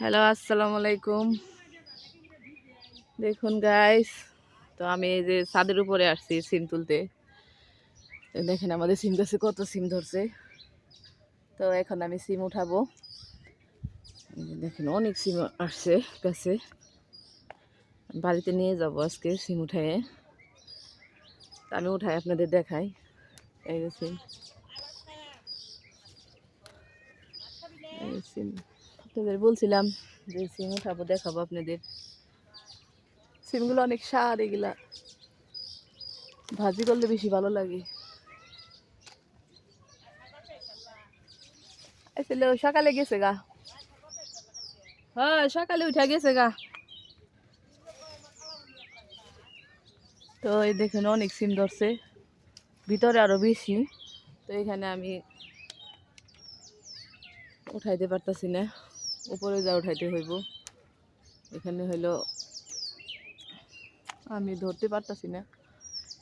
Hello, আসসালামু আলাইকুম। দেখুন গাইস, তো আমি এই যে ছাদের উপরে আসছি সিম তুলতে। দেখেন আমাদের সিম গাছে কত সিম ধরছে। তো এখন আমি সিম উঠাবো। দেখেন অনেক সিম আসছে গাছে, বাড়িতে নিয়ে যাব আজকে সিম উঠায়ে। আমি উঠাই আপনাদের দেখাই। এই যে সিম, সিম আপনাদের বলছিলাম যে সিম উঠাবো, দেখাবো আপনাদের। সিমগুলো অনেক স্বাদ, এগুলা ভাজি করলে বেশি ভালো লাগে। আসলে সকালে গেছে গা, হ্যাঁ সকালে উঠে গেছে গা। তো এই দেখুন অনেক সিম ধরছে, ভিতরে আরো বেশি। তো এখানে আমি উঠাইতে পারতাছি না, উপরে যা উঠাইতে হইব। এখানে হইলো আমি ধরতে পারতাছি না।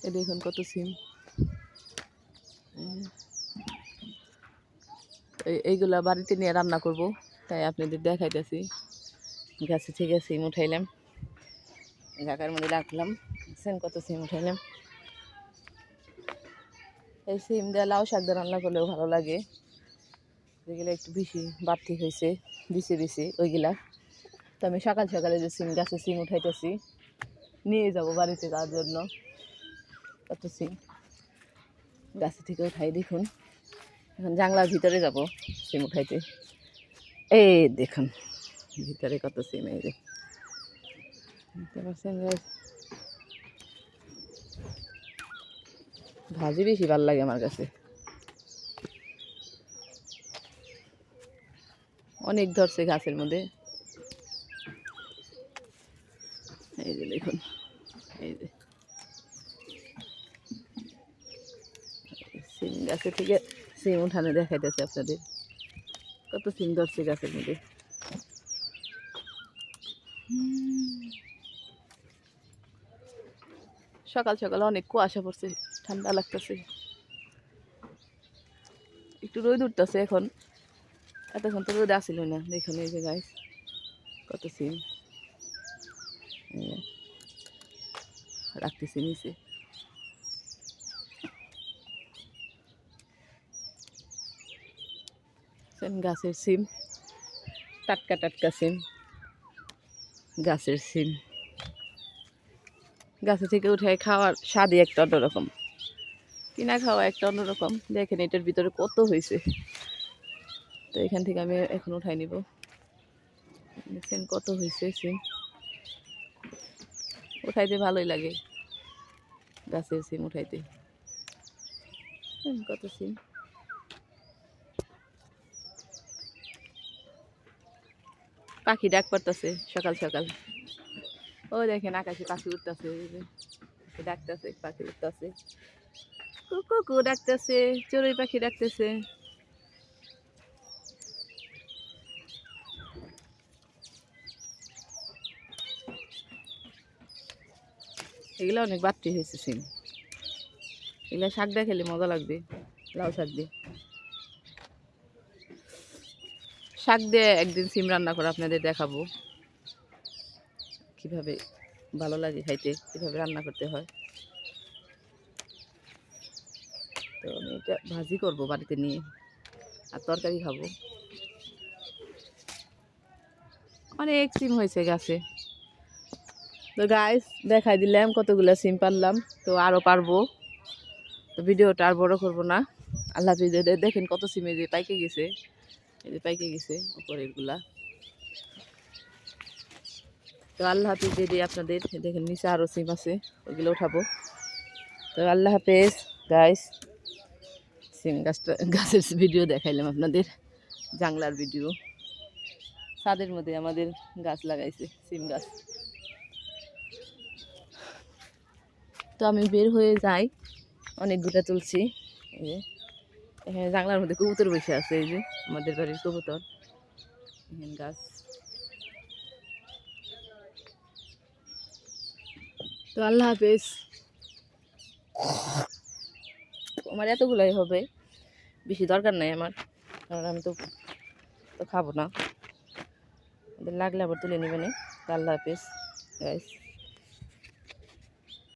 এই দেখুন কত সিম। এইগুলা বাড়িতে নিয়ে রান্না করব, তাই আপনাদের দেখাইতেছি। গাছে থেকে সিম উঠাইলাম, ঢাকার মধ্যে রাখলাম। কত সিম উঠাইলাম। এই সিম দিয়ে লাউ শাক দিয়ে রান্না করলেও ভালো লাগে। যেগুলো একটু বেশি বাড়তি হয়েছে, বেশি বেশি ওইগুলা। তো আমি সকাল সকালে যে সিম গাছে সিম উঠাইতেছি, নিয়ে যাব বাড়িতে যাওয়ার জন্য। কত সিম গাছে থেকে উঠাই। দেখুন এখন জানলার ভিতরে যাব সিম উঠাইতে। এই দেখুন ভিতরে কত সিম। এই যে দেখতে পাচ্ছেন, ভাজি বেশি ভালো লাগে আমার কাছে। অনেক ধরছে গাছের মধ্যে। এই যে দেখুন, এই যে সিম গাছে থেকে সিম উঠানো দেখাইতেছে আপনাদের। কত সিম ধরছে গাছের মধ্যে। সকাল সকাল অনেক কুয়াশা পড়ছে, ঠান্ডা লাগতেছে। একটু রোদ উঠতেছে এখন, এতক্ষণ তো রোদ আসিল না। দেখুন এই যে গাইস কত সিম রাখতেছি নিচে। গাছের সিম, টাটকা টাটকা সিম, গাছের সিম। গাছে থেকে উঠে খাওয়ার স্বাদই একটা অন্যরকম, কিনা খাওয়া একটা অন্যরকম। দেখেন এটার ভিতরে কত হয়েছে। তো এখান থেকে আমি এখন উঠাই নিব। দেখছেন কত হয়েছে সিম। উঠাইতে ভালোই লাগে, গাছের সিম উঠাইতে। কত সিম। পাখি ডাক পড়তেছে সকাল সকাল। ও দেখেন আকাশে পাখি উঠতেছে, ডাকতেছে, পাখি উঠতেছে, কুকু ডাকতেছে, চড়ুই পাখি ডাকতেছে। এগুলো অনেক বাড়তি হয়েছে সিম। এগুলো শাক দিয়ে খেলে মজা লাগবে, লাউ শাক দিয়ে। শাক দিয়ে একদিন সিম রান্না করে আপনাদের দেখাবো কিভাবে ভালো লাগে খাইতে, কিভাবে রান্না করতে হয়। তো আমি এটা ভাজি করবো বাড়িতে নিয়ে, আর তরকারি খাবো। অনেক সিম হয়েছে গাছে। তো গাইস দেখাই দিলাম কতগুলো সিম পারলাম, তো আরও পারবো। তো ভিডিওটা আর বড় করবো না। আল্লাহ হাফিজ। দেখেন কত সিমে যে পাইকে গেছে, এই যে পাইকে গেছে উপরের গুলা। তো আল্লাহ হাফিজ দিয়ে আপনাদের। দেখেন নিচে আরও সিম আছে, ওইগুলো উঠাবো। তো আল্লাহ হাফেজ গাইস। সিম গাছের ভিডিও দেখাইলাম আপনাদের, জাংলার ভিডিও। ছাদের মধ্যে আমাদের গাছ লাগাইছে, সিম গাছ। তো আমি বের হয়ে যাই, অনেকগুলো তুলছি। এই যে এখানে জাংলার মধ্যে কবুতর বসে আছে, এই যে আমাদের বাড়ির কবুতর। এখানে গাছ। তো আল্লাহ হাফেজ। আমার এতগুলাই হবে, বেশি দরকার নাই আমার, কারণ আমি তো খাবো না। লাগলে আবার তুলে নেবেন। আল্লাহ হাফেজ গাইস।